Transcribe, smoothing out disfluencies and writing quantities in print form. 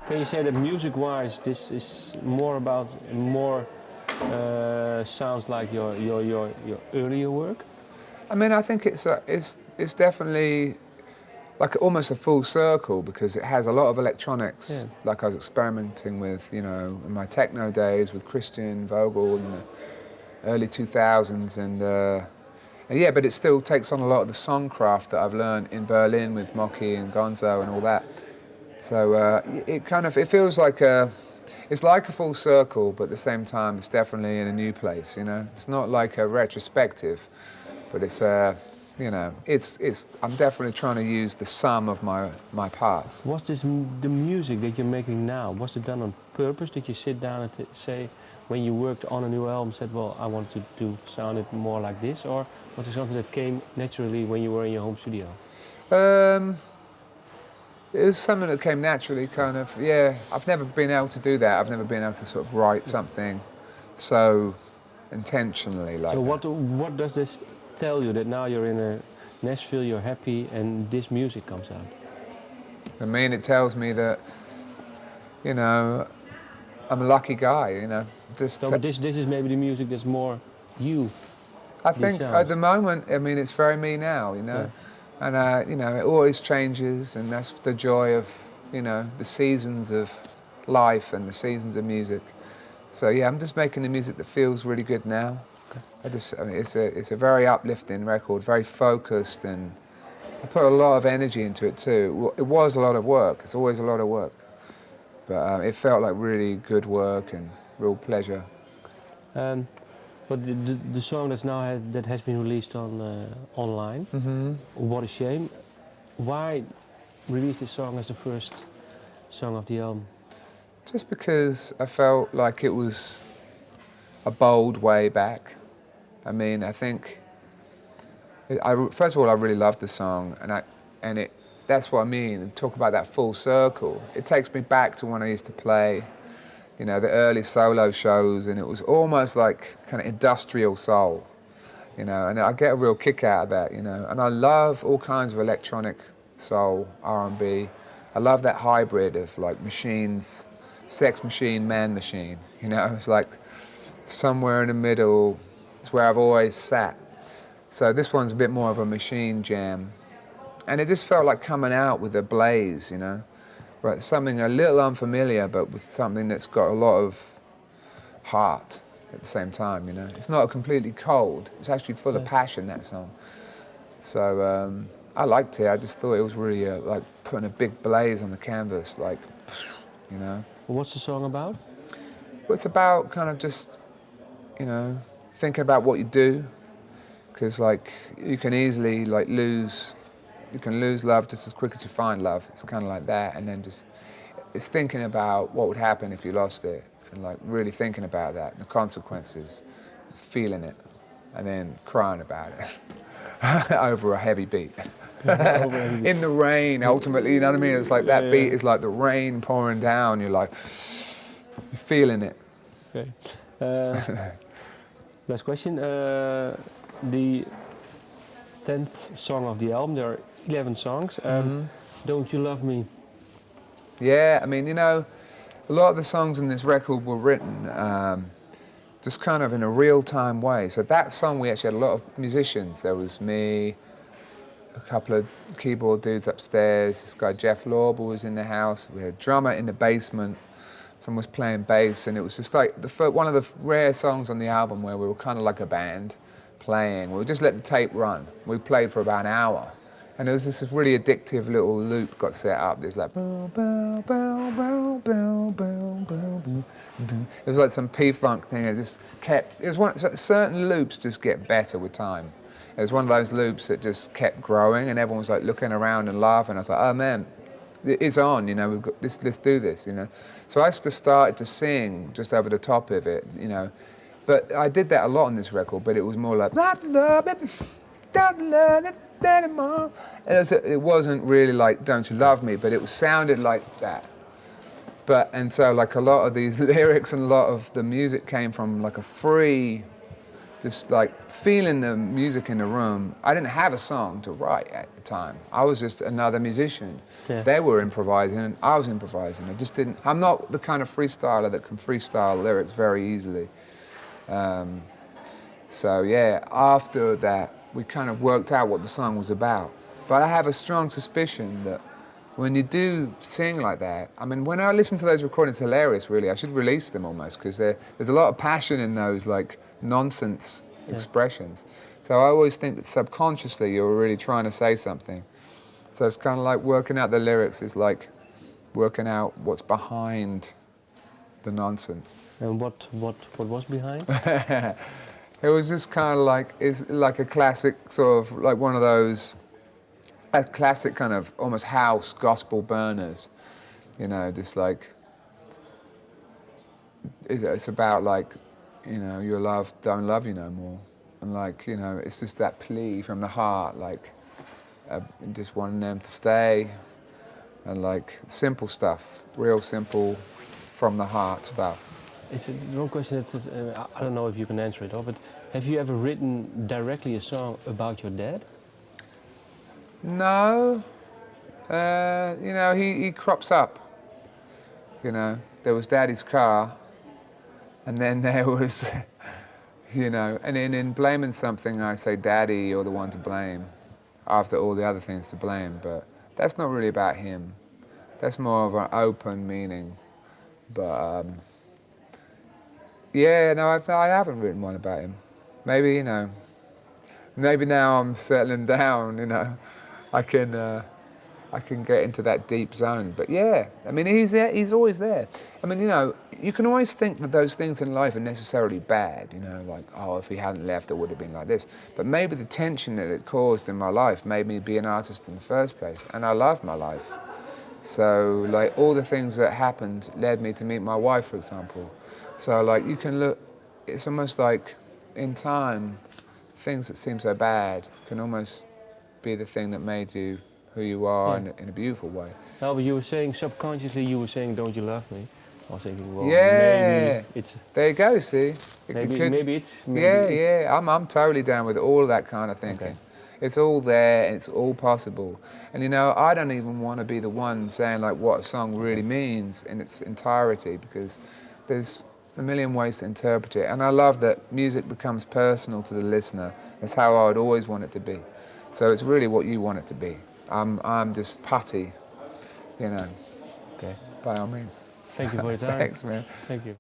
Can you say that music-wise, this is more about sounds like your earlier work? I mean, I think it's definitely like almost a full circle because it has a lot of electronics. Yeah. Like I was experimenting with, you know, in my techno days with Christian Vogel in the early 2000s, and yeah, but it still takes on a lot of the songcraft that I've learned in Berlin with Mocky and Gonzo and all that. So it feels like it's like a full circle, but at the same time, it's definitely in a new place. You know, it's not like a retrospective, but it's you know, I'm definitely trying to use the sum of my parts. Was this the music that you're making now? Was it done on purpose? Did you sit down and say, when you worked on a new album, said, well, I want to sound it more like this, or was it something that came naturally when you were in your home studio? It was something that came naturally, kind of. Yeah, I've never been able to do that. I've never been able to sort of write something so intentionally like that. So what does this tell you, that now you're in Nashville, you're happy, and this music comes out? I mean, it tells me that, you know, I'm a lucky guy, you know. But this is maybe the music that's more you. I think at the moment, I mean, it's very me now, you know. Yeah. And, you know, it always changes, and that's the joy of, you know, the seasons of life and the seasons of music. So, yeah, I'm just making the music that feels really good now. I mean, it's a very uplifting record, very focused, and I put a lot of energy into it too. It was a lot of work. It's always a lot of work, but it felt like really good work and real pleasure. But the song that has been released on online, What a Shame. Why release this song as the first song of the album? Just because I felt like it was a bold way back. I mean, I think, first of all, I really loved the song, and that's what I mean, and talk about that full circle. It takes me back to when I used to play, you know, the early solo shows, and it was almost like kind of industrial soul, you know, and I get a real kick out of that, you know, and I love all kinds of electronic soul, R&B. I love that hybrid of like machines, sex machine, man machine, you know, it's like somewhere in the middle. It's where I've always sat. So this one's a bit more of a machine jam. And it just felt like coming out with a blaze, you know? Right, something a little unfamiliar, but with something that's got a lot of heart at the same time, you know? It's not completely cold. It's actually full of passion, that song. So I liked it. I just thought it was really like putting a big blaze on the canvas, like, you know? What's the song about? Well, it's about kind of just, you know, thinking about what you do, because like you can easily like lose love just as quick as you find love. It's kind of like that, and then just it's thinking about what would happen if you lost it, and like really thinking about that, the consequences, feeling it, and then crying about it over a heavy beat. In the rain, ultimately, you know what I mean? It's like that beat is like the rain pouring down. You're like, you're feeling it. Okay. Last question. The 10th song of the album, there are 11 songs. Don't You Love Me? Yeah, I mean, you know, a lot of the songs in this record were written just kind of in a real-time way. So that song, we actually had a lot of musicians. There was me, a couple of keyboard dudes upstairs, this guy Jeff Lorber was in the house, we had a drummer in the basement, someone was playing bass, and it was just like one of the rare songs on the album where we were kind of like a band playing. We just let the tape run. We played for about an hour, and it was just this really addictive little loop got set up. There's like, bow, bow, bow, bow, bow, bow, bow, bow. It was like some P-funk thing. It just kept, certain loops just get better with time. It was one of those loops that just kept growing, and everyone was like looking around and laughing. I was like, oh man, it's on, you know, we've got this, let's do this, you know. So I just started to sing just over the top of it, you know. But I did that a lot on this record, but it was more like, not love it, don't love it anymore. And it wasn't really like, Don't You Love Me, but it sounded like that. And so like a lot of these lyrics and a lot of the music came from like a free just like feeling the music in the room. I didn't have a song to write at the time. I was just another musician. Yeah. They were improvising and I was improvising. I just didn't, I'm not the kind of freestyler that can freestyle lyrics very easily. So yeah, after that, we kind of worked out what the song was about. But I have a strong suspicion that when you do sing like that, I mean, when I listen to those recordings, it's hilarious, really. I should release them almost, because there's a lot of passion in those, like, nonsense expressions. So I always think that subconsciously you're really trying to say something. So it's kind of like working out the lyrics is like working out what's behind the nonsense. And what was behind? It was just kind of like, it's like a classic sort of, like one of those, a classic kind of almost house gospel burners, you know, just like, it's about like, you know, your love don't love you no more. And like, you know, it's just that plea from the heart, like, just wanting them to stay, and like simple stuff, real simple, from the heart stuff. It's one question that I don't know if you can answer it, but have you ever written directly a song about your dad? No, you know, he crops up. You know, there was Daddy's car, and then there was, you know, and in blaming something, I say Daddy, you're the one to blame, after all the other things to blame. But that's not really about him. That's more of an open meaning. But yeah, no, I haven't written one about him. Maybe, you know, maybe now I'm settling down, you know, I can get into that deep zone. But yeah, I mean, he's always there. I mean, you know, you can always think that those things in life are necessarily bad, you know, like, oh, if he hadn't left, it would have been like this. But maybe the tension that it caused in my life made me be an artist in the first place, and I love my life. So, like, all the things that happened led me to meet my wife, for example. So, like, you can look, it's almost like, in time, things that seem so bad can almost be the thing that made you who you are in a beautiful way. No, but you were saying subconsciously, you were saying, "Don't you love me?" I was thinking, well, Yeah, maybe it's. there you go. See, Maybe it's. Yeah. I'm totally down with all of that kind of thinking. Okay. It's all there, and it's all possible. And you know, I don't even want to be the one saying like what a song really means in its entirety, because there's a million ways to interpret it. And I love that music becomes personal to the listener. That's how I would always want it to be. So it's really what you want it to be. I'm just putty, you know. Okay. By all means. Thank you for your time. Thanks, man. Thank you.